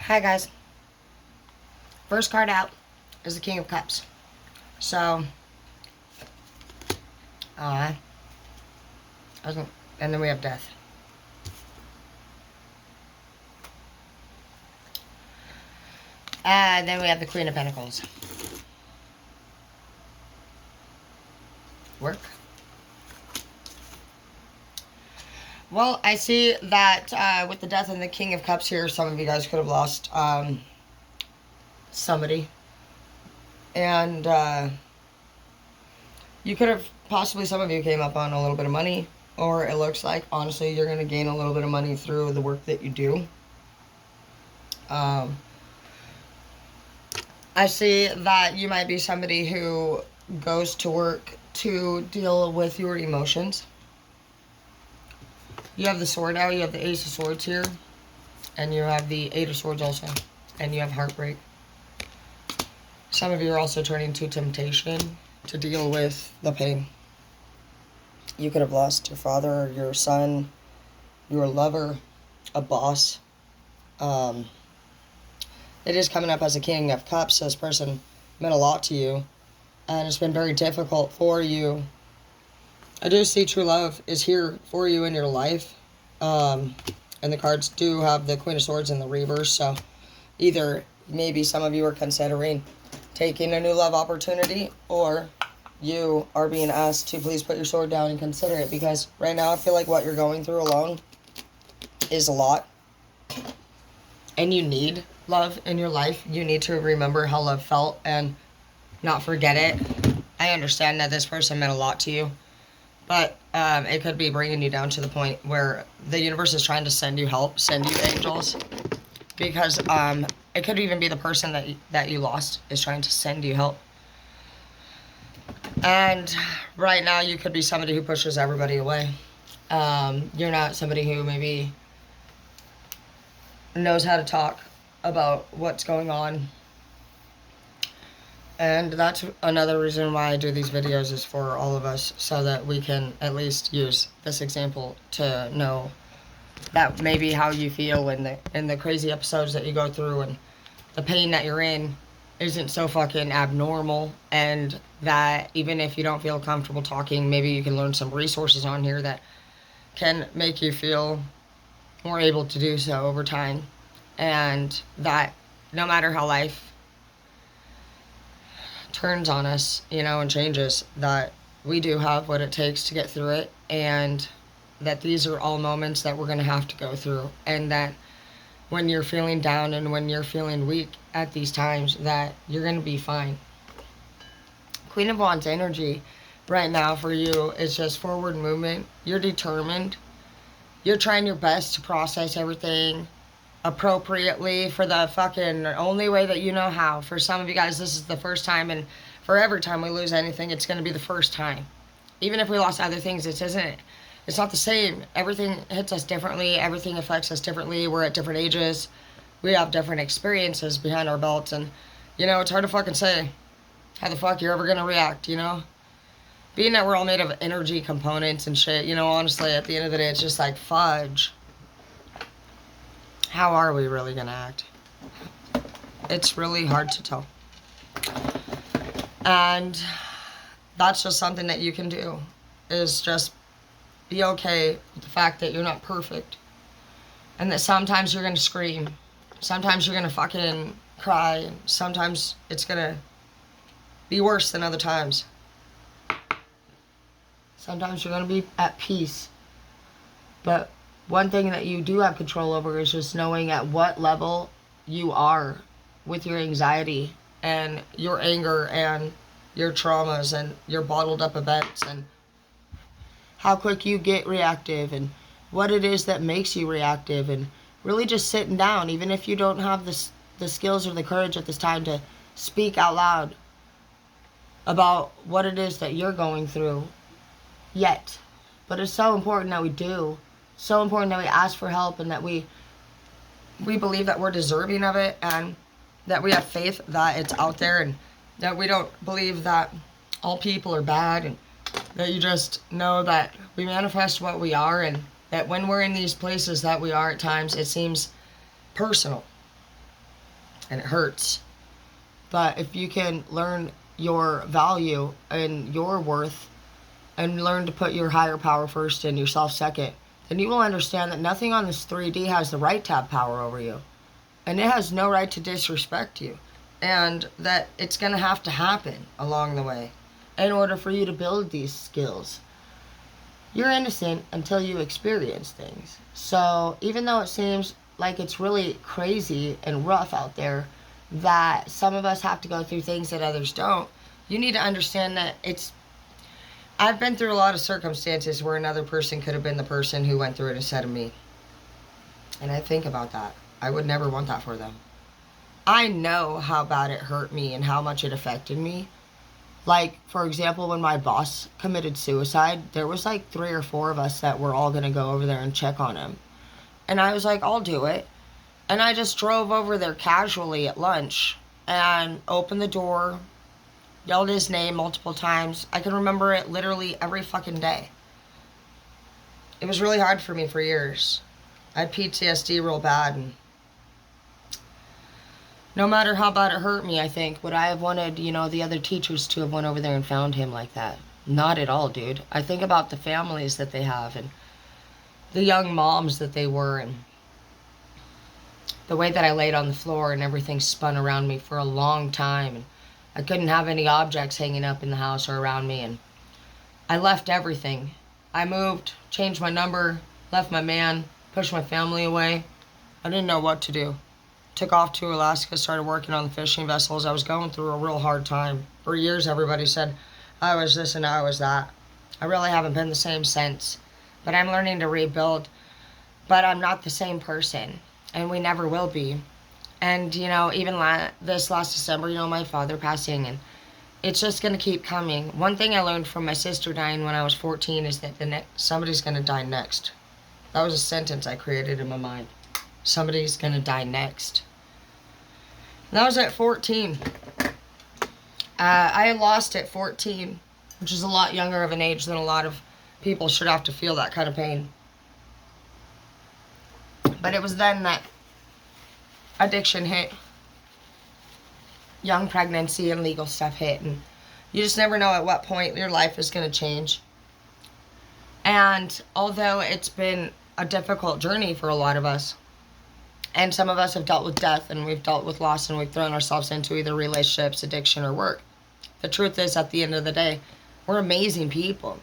Hi guys. First card out is the King of Cups. So, uh, and then we have Death. And then we have the Queen of Pentacles. Work. Well, I see that with the Death and the King of Cups here, some of you guys could have lost somebody. And you could have, possibly some of you came up on a little bit of money. Or it looks like, honestly, you're going to gain a little bit of money through the work that you do. I see that you might be somebody who goes to work to deal with your emotions. You have the Sword out, you have the Ace of Swords here, and you have the Eight of Swords also, and you have Heartbreak. Some of you are also turning to temptation to deal with the pain. You could have lost your father, your son, your lover, a boss. It is coming up as a King of Cups, so this person meant a lot to you, and it's been very difficult for you. I do see true love is here for you in your life. And the cards do have the Queen of Swords and the reverse. So either maybe some of you are considering taking a new love opportunity, or you are being asked to please put your sword down and consider it. Because right now I feel like what you're going through alone is a lot. And you need love in your life. You need to remember how love felt and not forget it. I understand that this person meant a lot to you. But it could be bringing you down to the point where the universe is trying to send you help, send you angels. Because it could even be the person that you lost is trying to send you help. And right now you could be somebody who pushes everybody away. You're not somebody who maybe knows how to talk about what's going on. And that's another reason why I do these videos, is for all of us, so that we can at least use this example to know that maybe how you feel in the crazy episodes that you go through and the pain that you're in isn't so fucking abnormal, and that even if you don't feel comfortable talking, maybe you can learn some resources on here that can make you feel more able to do so over time. And that no matter how life turns on us, and changes, that we do have what it takes to get through it, and that these are all moments that we're going to have to go through, and that when you're feeling down and when you're feeling weak at these times, that you're going to be fine. Queen of Wands energy right now for you is just forward movement. You're determined. You're trying your best to process everything appropriately for the fucking only way that you know how. For some of you guys, this is the first time, and for every time we lose anything, it's going to be the first time. Even if we lost other things, it's not the same. Everything hits us differently. Everything affects us differently. We're at different ages. We have different experiences behind our belts, and it's hard to fucking say how the fuck you're ever going to react, being that we're all made of energy components and shit. Honestly, at the end of the day, it's just like fudge. How are we really going to act? It's really hard to tell. And that's just something that you can do, is just be okay with the fact that you're not perfect. And that sometimes you're going to scream. Sometimes you're going to fucking cry. And sometimes it's going to be worse than other times. Sometimes you're going to be at peace. But one thing that you do have control over is just knowing at what level you are with your anxiety and your anger and your traumas and your bottled up events, and how quick you get reactive and what it is that makes you reactive, and really just sitting down, even if you don't have the skills or the courage at this time to speak out loud about what it is that you're going through yet. But it's so important that we do. So important that we ask for help, and that we believe that we're deserving of it, and that we have faith that it's out there, and that we don't believe that all people are bad, and that you just know that we manifest what we are, and that when we're in these places that we are at times, it seems personal. and it hurts. But if you can learn your value and your worth and learn to put your higher power first and yourself second, then you will understand that nothing on this 3D has the right to have power over you. And it has no right to disrespect you. And that it's going to have to happen along the way in order for you to build these skills. You're innocent until you experience things. So even though it seems like it's really crazy and rough out there, that some of us have to go through things that others don't, you need to understand that I've been through a lot of circumstances where another person could have been the person who went through it instead of me. And I think about that. I would never want that for them. I know how bad it hurt me and how much it affected me. Like, for example, when my boss committed suicide, there was like 3 or 4 of us that were all going to go over there and check on him. And I was like, I'll do it. And I just drove over there casually at lunch and opened the door, yelled his name multiple times. I can remember it literally every fucking day. It was really hard for me for years. I had PTSD real bad, and no matter how bad it hurt me, I think, would I have wanted, the other teachers to have went over there and found him like that? Not at all, dude. I think about the families that they have and the young moms that they were, and the way that I laid on the floor and everything spun around me for a long time, and I couldn't have any objects hanging up in the house or around me, and I left everything. I moved, changed my number, left my man, pushed my family away. I didn't know what to do. Took off to Alaska, started working on the fishing vessels. I was going through a real hard time. For years, everybody said I was this and I was that. I really haven't been the same since. But I'm learning to rebuild. But I'm not the same person. And we never will be. And, even this last December, my father passing. And it's just going to keep coming. One thing I learned from my sister dying when I was 14 is that somebody's going to die next. That was a sentence I created in my mind. Somebody's going to die next. And that was at 14. I lost at 14, which is a lot younger of an age than a lot of people should have to feel that kind of pain. But it was then that addiction hit. Young pregnancy and legal stuff hit. And you just never know at what point your life is going to change. And although it's been a difficult journey for a lot of us, and some of us have dealt with death, and we've dealt with loss, and we've thrown ourselves into either relationships, addiction, or work. The truth is, at the end of the day, we're amazing people.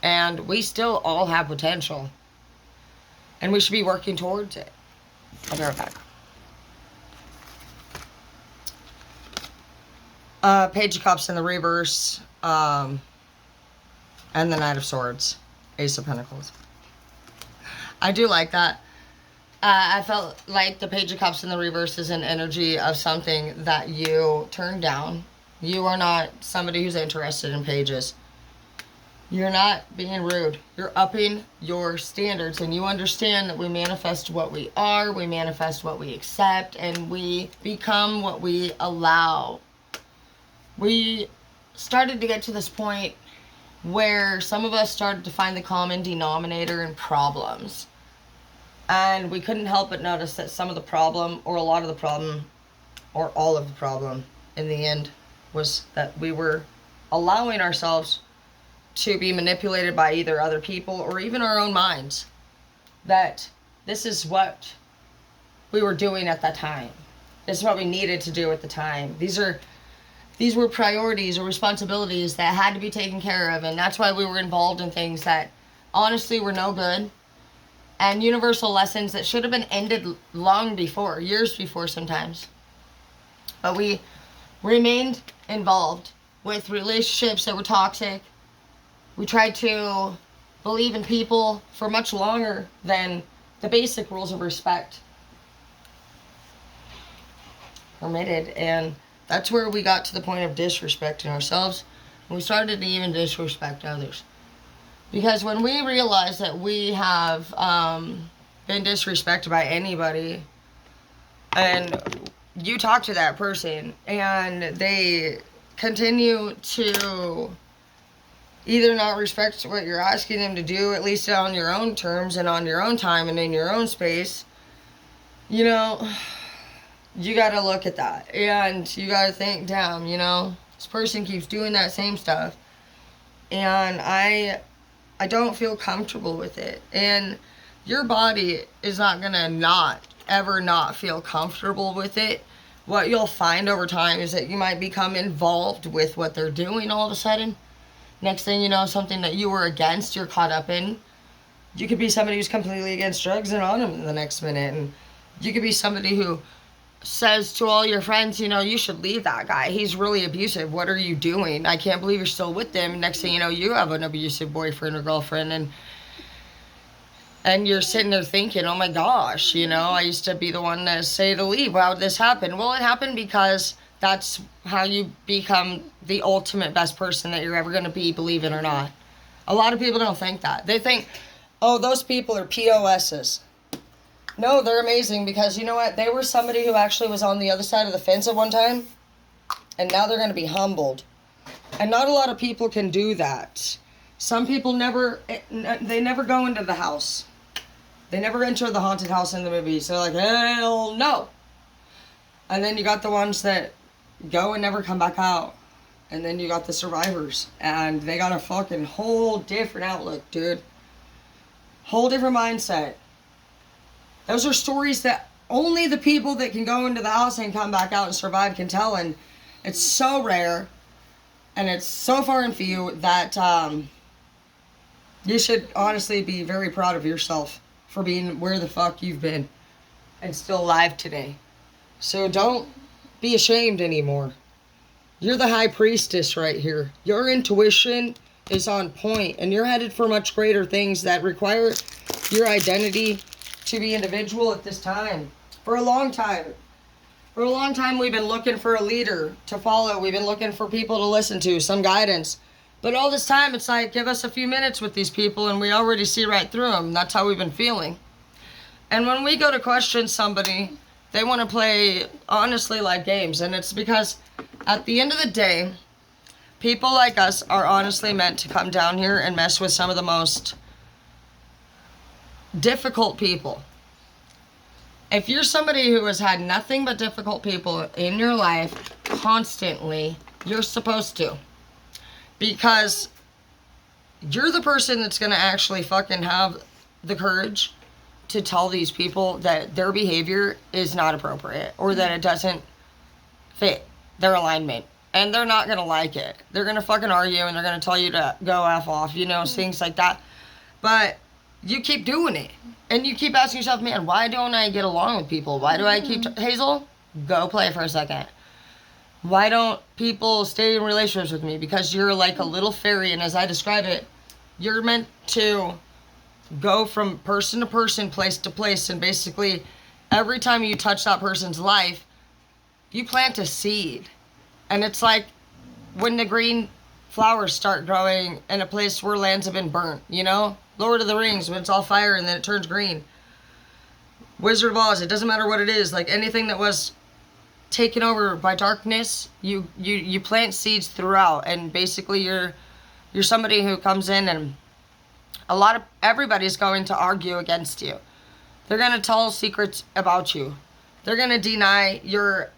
And we still all have potential. And we should be working towards it. I'll be right back. Page of Cups in the reverse. And the Knight of Swords. Ace of Pentacles. I do like that. I felt like the Page of Cups in the reverse is an energy of something that you turned down. You are not somebody who's interested in pages. You're not being rude. You're upping your standards, and you understand that we manifest what we are, we manifest what we accept, and we become what we allow. We started to get to this point where some of us started to find the common denominator in problems. And we couldn't help but notice that some of the problem, or a lot of the problem, or all of the problem, in the end, was that we were allowing ourselves to be manipulated by either other people or even our own minds. That this is what we were doing at that time. This is what we needed to do at the time. These were priorities or responsibilities that had to be taken care of, and that's why we were involved in things that honestly were no good. And universal lessons that should have been ended long before, years before sometimes. But we remained involved with relationships that were toxic. We tried to believe in people for much longer than the basic rules of respect permitted. And that's where we got to the point of disrespecting ourselves. And we started to even disrespect others. Because when we realize that we have been disrespected by anybody, and you talk to that person, and they continue to either not respect what you're asking them to do, at least on your own terms and on your own time and in your own space, you gotta look at that. And you gotta think, damn, you know, this person keeps doing that same stuff. And I don't feel comfortable with it. And your body is not gonna ever not feel comfortable with it. What you'll find over time is that you might become involved with what they're doing all of a sudden. Next thing you know, something that you were against, you're caught up in. You could be somebody who's completely against drugs and on them the next minute. And you could be somebody who says to all your friends, you know, you should leave that guy. He's really abusive. What are you doing? I can't believe you're still with them. Next thing you know, you have an abusive boyfriend or girlfriend, and you're sitting there thinking, oh my gosh, you know, I used to be the one to say to leave. How did this happen? Well, it happened because that's how you become the ultimate best person that you're ever going to be, believe it or not. A lot of people don't think that. They think, oh, those people are POSs. No, they're amazing because you know what? They were somebody who actually was on the other side of the fence at one time, and now they're going to be humbled. And not a lot of people can do that. Some people they never go into the house. They never enter the haunted house in the movies. They're like, hell no. And then you got the ones that go and never come back out. And then you got the survivors. And they got a fucking whole different outlook, dude. Whole different mindset. Those are stories that only the people that can go into the house and come back out and survive can tell. And it's so rare. And it's so far and few that you should honestly be very proud of yourself for being where the fuck you've been and still alive today. So don't be ashamed anymore. You're the high priestess right here. Your intuition is on point, and you're headed for much greater things that require your identity to be individual at this time. For a long time. For a long time, we've been looking for a leader to follow. We've been looking for people to listen to, some guidance. But all this time, it's like, give us a few minutes with these people, and we already see right through them. That's how we've been feeling. And when we go to question somebody, they want to play, honestly, like games. And it's because at the end of the day, people like us are honestly meant to come down here and mess with some of the most difficult people. If you're somebody who has had nothing but difficult people in your life constantly, you're supposed to. Because you're the person that's going to actually fucking have the courage to tell these people that their behavior is not appropriate or that it doesn't fit their alignment. And they're not going to like it. They're going to fucking argue and they're going to tell you to go F off, you know, things like that. But you keep doing it. And you keep asking yourself, man, why don't I get along with people? Why do I keep... Hazel, go play for a second. Why don't people stay in relationships with me? Because you're like a little fairy, and as I describe it, you're meant to go from person to person, place to place, and basically every time you touch that person's life, you plant a seed. And it's like when the green flowers start growing in a place where lands have been burnt, you know? Lord of the Rings, when it's all fire and then it turns green. Wizard of Oz, it doesn't matter what it is. Like anything that was taken over by darkness, you plant seeds throughout. And basically you're somebody who comes in and everybody's going to argue against you. They're going to tell secrets about you. They're going to deny your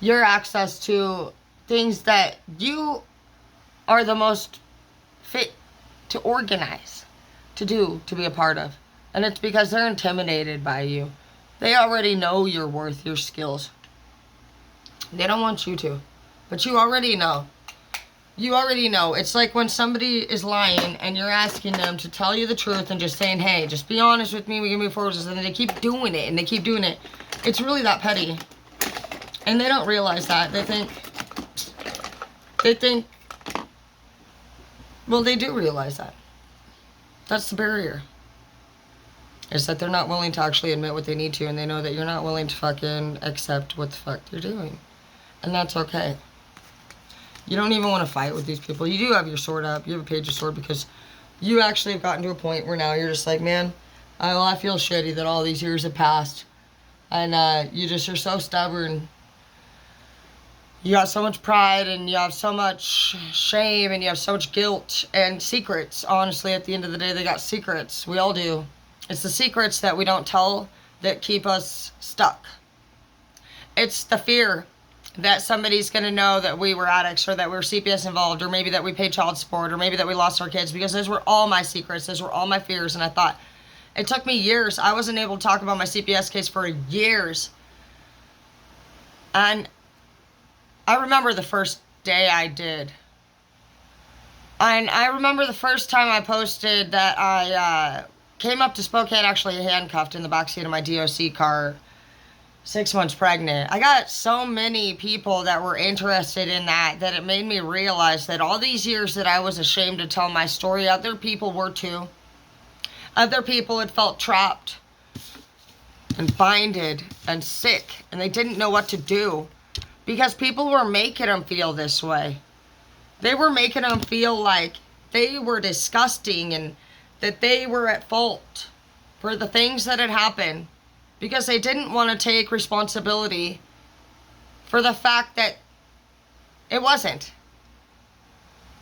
access to things that you are the most fit to organize, to do, to be a part of. And it's because they're intimidated by you. They already know your worth, your skills. They don't want you to. But you already know. You already know. It's like when somebody is lying and you're asking them to tell you the truth and just saying, hey, just be honest with me, we can move forward. And then they keep doing it and they keep doing it. It's really that petty. And they don't realize that. They think, well, they do realize that. That's the barrier. Is that they're not willing to actually admit what they need to, and they know that you're not willing to fucking accept what the fuck they're doing. And that's okay. You don't even want to fight with these people. You do have your sword up. You have a page of sword because you actually have gotten to a point where now you're just like, man, I feel shitty that all these years have passed. And you just are so stubborn. You got so much pride and you have so much shame and you have so much guilt and secrets. Honestly, at the end of the day, they got secrets. We all do. It's the secrets that we don't tell that keep us stuck. It's the fear that somebody's going to know that we were addicts, or that we were CPS involved, or maybe that we paid child support, or maybe that we lost our kids, because those were all my secrets. Those were all my fears. And I thought, it took me years. I wasn't able to talk about my CPS case for years. And I remember the first day I did. And I remember the first time I posted that I came up to Spokane actually handcuffed in the backseat of my DOC car, 6 months pregnant. I got so many people that were interested in that it made me realize that all these years that I was ashamed to tell my story, other people were too. Other people had felt trapped and binded and sick, and they didn't know what to do because people were making them feel this way. They were making them feel like they were disgusting and that they were at fault for the things that had happened, because they didn't want to take responsibility for the fact that it wasn't.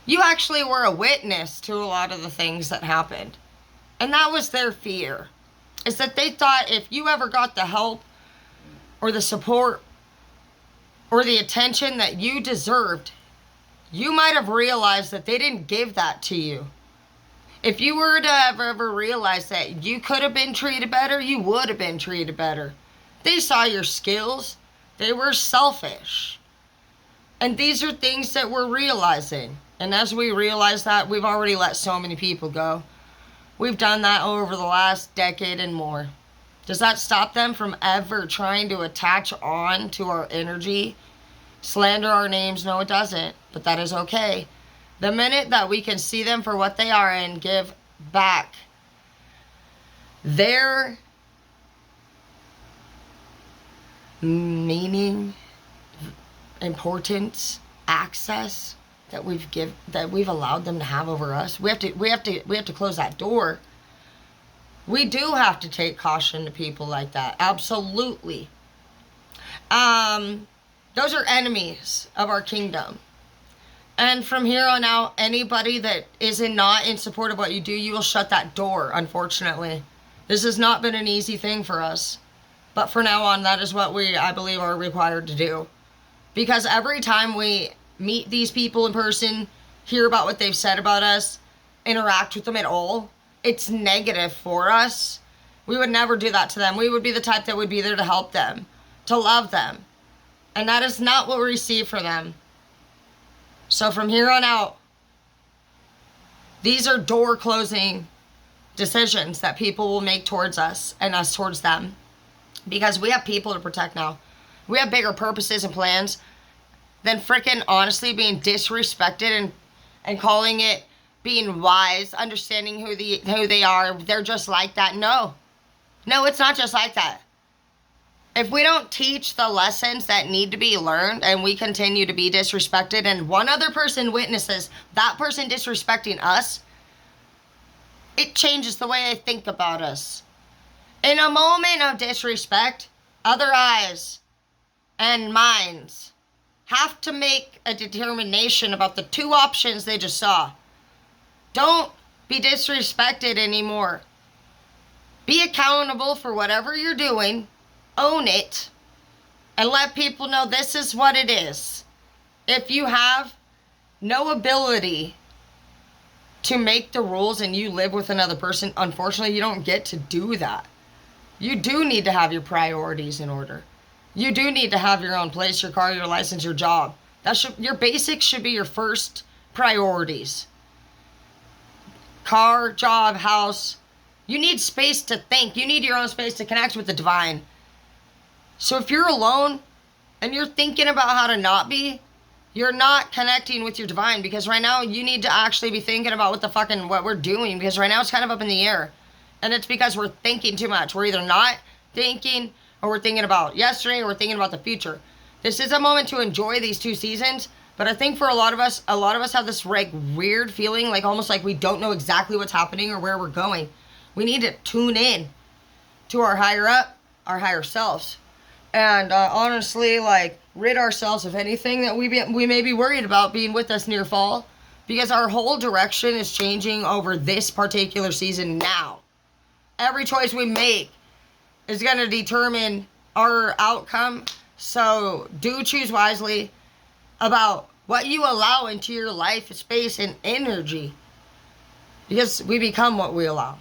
You actually were a witness to a lot of the things that happened. And that was their fear, is that they thought if you ever got the help or the support or the attention that you deserved, you might have realized that they didn't give that to you. If you were to ever realize that you could have been treated better, you would have been treated better. They saw your skills. They were selfish. And these are things that we're realizing. And as we realize that, we've already let so many people go. We've done that over the last decade and more. Does that stop them from ever trying to attach on to our energy, slander our names? No, it doesn't. But that is okay. The minute that we can see them for what they are and give back their meaning, importance, access that we've allowed them to have over us, we have to close that door. We do have to take caution to people like that. Absolutely. Those are enemies of our kingdom. And from here on out, anybody that is not in support of what you do, you will shut that door, unfortunately. This has not been an easy thing for us. But from now on, that is what I believe, are required to do. Because every time we meet these people in person, hear about what they've said about us, interact with them at all, it's negative for us. We would never do that to them. We would be the type that would be there to help them, to love them. And that is not what we receive from them. So from here on out, these are door closing decisions that people will make towards us and us towards them. Because we have people to protect now. We have bigger purposes and plans than freaking honestly being disrespected and calling it being wise, understanding who they are. They're just like that. No, it's not just like that. If we don't teach the lessons that need to be learned and we continue to be disrespected and one other person witnesses that person disrespecting us, it changes the way I think about us. In a moment of disrespect, other eyes and minds have to make a determination about the two options they just saw. Don't be disrespected anymore. Be accountable for whatever you're doing. Own it. And let people know this is what it is. If you have no ability to make the rules and you live with another person, unfortunately, you don't get to do that. You do need to have your priorities in order. You do need to have your own place, your car, your license, your job. Your basics should be your first priorities. Car, job, house. You need space to think. You need your own space to connect with the divine. So if you're alone and you're thinking about how to not be, you're not connecting with your divine, because right now you need to actually be thinking about what we're doing, because right now it's kind of up in the air. And it's because we're thinking too much. We're either not thinking, or we're thinking about yesterday, or we're thinking about the future. This is a moment to enjoy these 2 seasons, but I think for a lot of us have this weird feeling, almost like we don't know exactly what's happening or where we're going. We need to tune in to our higher up, our higher selves. And honestly, rid ourselves of anything that we may be worried about being with us near fall. Because our whole direction is changing over this particular season now. Every choice we make is going to determine our outcome. So do choose wisely about what you allow into your life, space, and energy. Because we become what we allow.